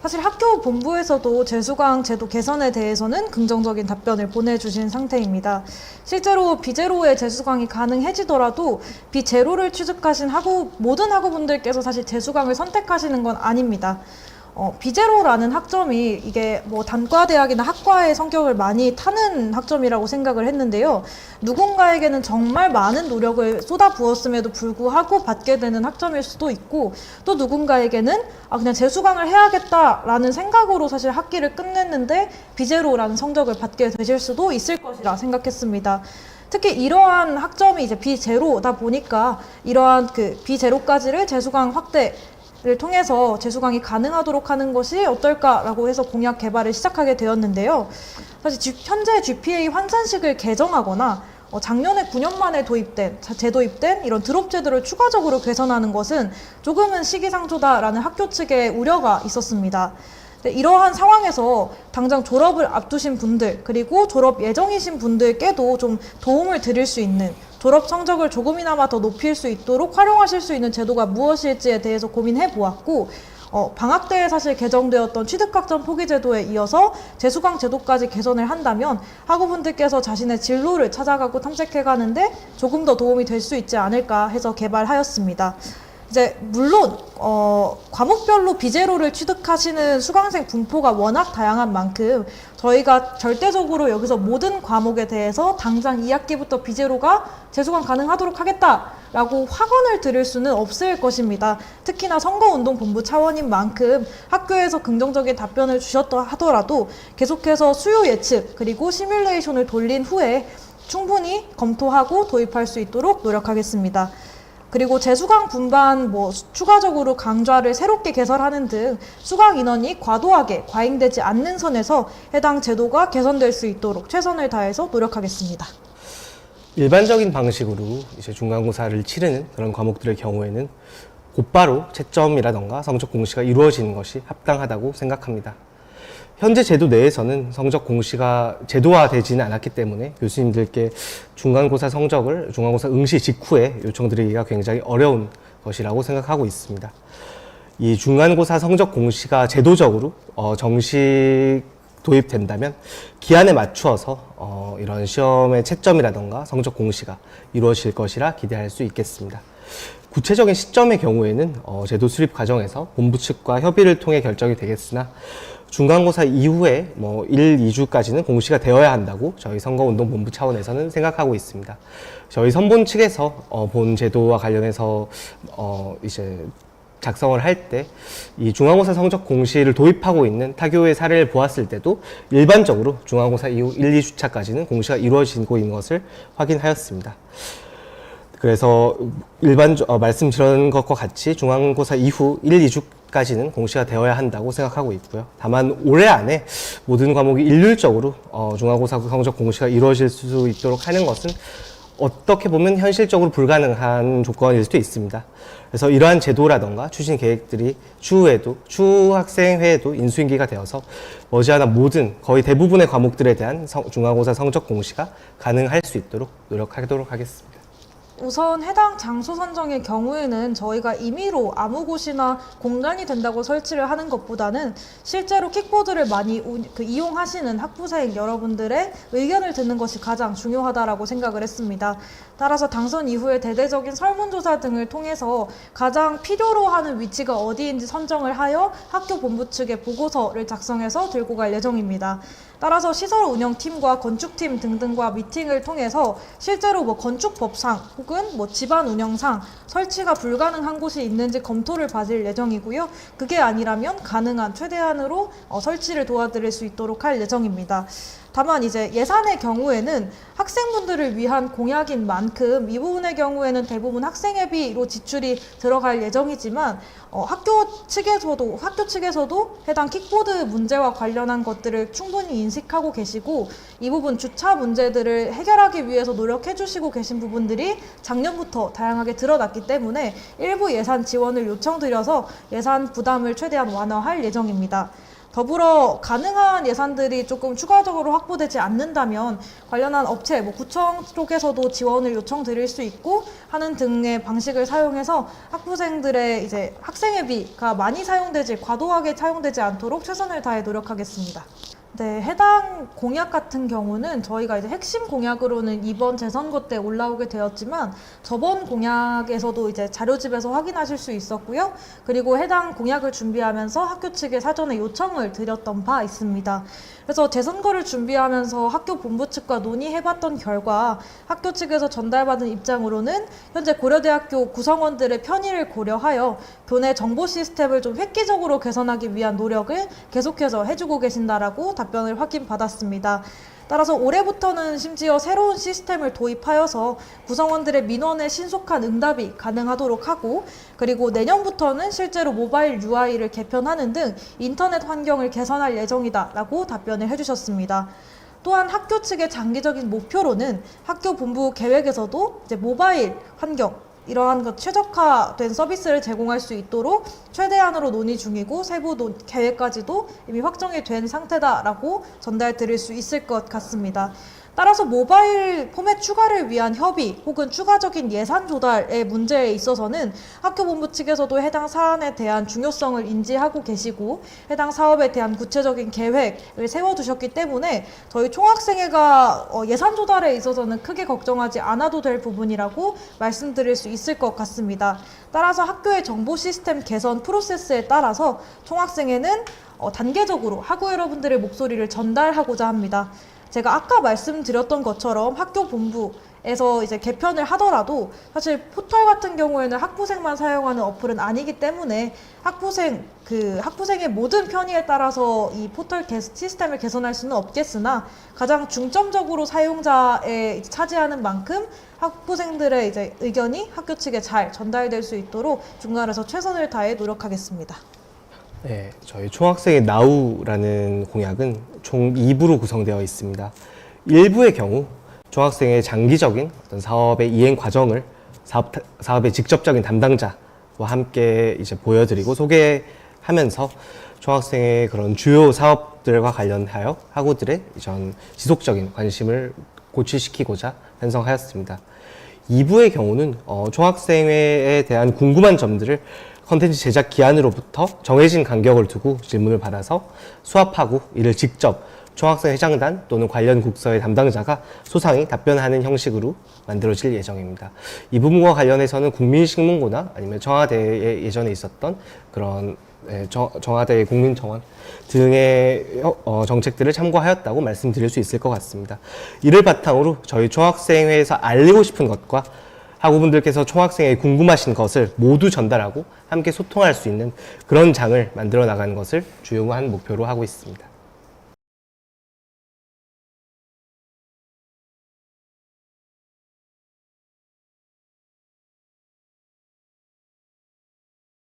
사실 학교 본부에서도 재수강 제도 개선에 대해서는 긍정적인 답변을 보내주신 상태입니다. 실제로 비제로의 재수강이 가능해지더라도 비제로를 취득하신 모든 학우분들께서 사실 재수강을 선택하시는 건 아닙니다. 비제로라는 학점이 이게 뭐 단과대학이나 학과의 성격을 많이 타는 학점이라고 생각을 했는데요. 누군가에게는 정말 많은 노력을 쏟아부었음에도 불구하고 받게 되는 학점일 수도 있고, 또 누군가에게는 그냥 재수강을 해야겠다라는 생각으로 사실 학기를 끝냈는데 비제로라는 성적을 받게 되실 수도 있을 것이라 생각했습니다. 특히 이러한 학점이 이제 비제로다 보니까 이러한 그 비제로까지를 재수강 확대를 통해서 재수강이 가능하도록 하는 것이 어떨까라고 해서 공약 개발을 시작하게 되었는데요. 사실 현재 GPA 환산식을 개정하거나 작년에 9년 만에 재도입된 이런 드롭 제도를 추가적으로 개선하는 것은 조금은 시기상조다라는 학교 측의 우려가 있었습니다. 이러한 상황에서 당장 졸업을 앞두신 분들, 그리고 졸업 예정이신 분들께도 좀 도움을 드릴 수 있는, 졸업 성적을 조금이나마 더 높일 수 있도록 활용하실 수 있는 제도가 무엇일지에 대해서 고민해 보았고, 방학 때에 사실 개정되었던 취득학점 포기 제도에 이어서 재수강 제도까지 개선을 한다면 학우분들께서 자신의 진로를 찾아가고 탐색해 가는데 조금 더 도움이 될 수 있지 않을까 해서 개발하였습니다. 이제 물론 과목별로 비제로를 취득하시는 수강생 분포가 워낙 다양한 만큼 저희가 절대적으로 여기서 모든 과목에 대해서 당장 2학기부터 비제로가 재수강 가능하도록 하겠다라고 확언을 드릴 수는 없을 것입니다. 특히나 선거운동본부 차원인 만큼 학교에서 긍정적인 답변을 주셨다 하더라도 계속해서 수요 예측 그리고 시뮬레이션을 돌린 후에 충분히 검토하고 도입할 수 있도록 노력하겠습니다. 그리고 재수강 분반 추가적으로 강좌를 새롭게 개설하는 등 수강 인원이 과도하게 과잉되지 않는 선에서 해당 제도가 개선될 수 있도록 최선을 다해서 노력하겠습니다. 일반적인 방식으로 이제 중간고사를 치르는 그런 과목들의 경우에는 곧바로 채점이라던가 성적 공시가 이루어지는 것이 합당하다고 생각합니다. 현재 제도 내에서는 성적 공시가 제도화되지는 않았기 때문에 교수님들께 중간고사 성적을 중간고사 응시 직후에 요청드리기가 굉장히 어려운 것이라고 생각하고 있습니다. 이 중간고사 성적 공시가 제도적으로 정식 도입된다면 기한에 맞추어서 이런 시험의 채점이라던가 성적 공시가 이루어질 것이라 기대할 수 있겠습니다. 구체적인 시점의 경우에는 제도 수립 과정에서 본부 측과 협의를 통해 결정이 되겠으나 중간고사 이후에 1, 2주까지는 공시가 되어야 한다고 저희 선거운동본부 차원에서는 생각하고 있습니다. 저희 선본 측에서 본 제도와 관련해서 이제 작성을 할 때 이 중간고사 성적 공시를 도입하고 있는 타교의 사례를 보았을 때도 일반적으로 중간고사 이후 1, 2주차까지는 공시가 이루어지고 있는 것을 확인하였습니다. 그래서 말씀드린 것과 같이 중간고사 이후 1, 2주까지는 공시가 되어야 한다고 생각하고 있고요. 다만 올해 안에 모든 과목이 일률적으로 중간고사 성적 공시가 이루어질 수 있도록 하는 것은 어떻게 보면 현실적으로 불가능한 조건일 수도 있습니다. 그래서 이러한 제도라던가 추진 계획들이 추후 학생회에도 인수인계가 되어서 머지않아 거의 대부분의 과목들에 대한 중간고사 성적 공시가 가능할 수 있도록 노력하도록 하겠습니다. 우선 해당 장소 선정의 경우에는 저희가 임의로 아무 곳이나 공간이 된다고 설치를 하는 것보다는 실제로 킥보드를 많이 이용하시는 학부생 여러분들의 의견을 듣는 것이 가장 중요하다고 생각을 했습니다. 따라서 당선 이후에 대대적인 설문조사 등을 통해서 가장 필요로 하는 위치가 어디인지 선정을 하여 학교 본부 측에 보고서를 작성해서 들고 갈 예정입니다. 따라서 시설 운영팀과 건축팀 등등과 미팅을 통해서 실제로 건축법상 혹은 집안 운영상 설치가 불가능한 곳이 있는지 검토를 받을 예정이고요. 그게 아니라면 가능한 최대한으로 설치를 도와드릴 수 있도록 할 예정입니다. 다만 이제 예산의 경우에는 학생분들을 위한 공약인 만큼 이 부분의 경우에는 대부분 학생회비로 지출이 들어갈 예정이지만 학교 측에서도 해당 킥보드 문제와 관련한 것들을 충분히 인식하고 계시고 이 부분 주차 문제들을 해결하기 위해서 노력해 주시고 계신 부분들이 작년부터 다양하게 드러났기 때문에 일부 예산 지원을 요청드려서 예산 부담을 최대한 완화할 예정입니다. 더불어 가능한 예산들이 조금 추가적으로 확보되지 않는다면 관련한 업체, 구청 쪽에서도 지원을 요청드릴 수 있고 하는 등의 방식을 사용해서 학부생들의 이제 학생회비가 많이 사용되지, 과도하게 사용되지 않도록 최선을 다해 노력하겠습니다. 네, 해당 공약 같은 경우는 저희가 이제 핵심 공약으로는 이번 재선거 때 올라오게 되었지만 저번 공약에서도 이제 자료집에서 확인하실 수 있었고요. 그리고 해당 공약을 준비하면서 학교 측에 사전에 요청을 드렸던 바 있습니다. 그래서 재선거를 준비하면서 학교 본부 측과 논의해봤던 결과 학교 측에서 전달받은 입장으로는 현재 고려대학교 구성원들의 편의를 고려하여 교내 정보 시스템을 좀 획기적으로 개선하기 위한 노력을 계속해서 해주고 계신다라고 답변을 확인받았습니다. 따라서 올해부터는 심지어 새로운 시스템을 도입하여서 구성원들의 민원에 신속한 응답이 가능하도록 하고, 그리고 내년부터는 실제로 모바일 UI를 개편하는 등 인터넷 환경을 개선할 예정이다라고 답변을 해주셨습니다. 또한 학교 측의 장기적인 목표로는 학교 본부 계획에서도 이제 모바일 환경, 이러한 것 최적화된 서비스를 제공할 수 있도록 최대한으로 논의 중이고 세부 계획까지도 이미 확정이 된 상태다라고 전달 드릴 수 있을 것 같습니다. 따라서 모바일 포맷 추가를 위한 협의 혹은 추가적인 예산 조달의 문제에 있어서는 학교 본부 측에서도 해당 사안에 대한 중요성을 인지하고 계시고 해당 사업에 대한 구체적인 계획을 세워두셨기 때문에 저희 총학생회가 예산 조달에 있어서는 크게 걱정하지 않아도 될 부분이라고 말씀드릴 수 있을 것 같습니다. 따라서 학교의 정보 시스템 개선 프로세스에 따라서 총학생회는 단계적으로 학우 여러분들의 목소리를 전달하고자 합니다. 제가 아까 말씀드렸던 것처럼 학교 본부에서 이제 개편을 하더라도 사실 포털 같은 경우에는 학부생만 사용하는 어플은 아니기 때문에 학부생의 모든 편의에 따라서 이 포털 시스템을 개선할 수는 없겠으나 가장 중점적으로 사용자에 차지하는 만큼 학부생들의 이제 의견이 학교 측에 잘 전달될 수 있도록 중간에서 최선을 다해 노력하겠습니다. 네, 저희 총학생의 나우라는 공약은 총 2부로 구성되어 있습니다. 1부의 경우 총학생의 장기적인 어떤 사업의 이행 과정을 사업의 직접적인 담당자와 함께 이제 보여드리고 소개하면서 총학생의 그런 주요 사업들과 관련하여 학우들의 이전 지속적인 관심을 고취시키고자 편성하였습니다. 2부의 경우는 총학생회에 대한 궁금한 점들을 컨텐츠 제작 기한으로부터 정해진 간격을 두고 질문을 받아서 수합하고 이를 직접 총학생 회장단 또는 관련 국서의 담당자가 소상히 답변하는 형식으로 만들어질 예정입니다. 이 부분과 관련해서는 국민식문고나 아니면 청와대에 예전에 있었던 그런 청와대의 국민청원 등의 정책들을 참고하였다고 말씀드릴 수 있을 것 같습니다. 이를 바탕으로 저희 총학생회에서 알리고 싶은 것과 학우분들께서 총학생에 궁금하신 것을 모두 전달하고 함께 소통할 수 있는 그런 장을 만들어 나가는 것을 주요한 목표로 하고 있습니다.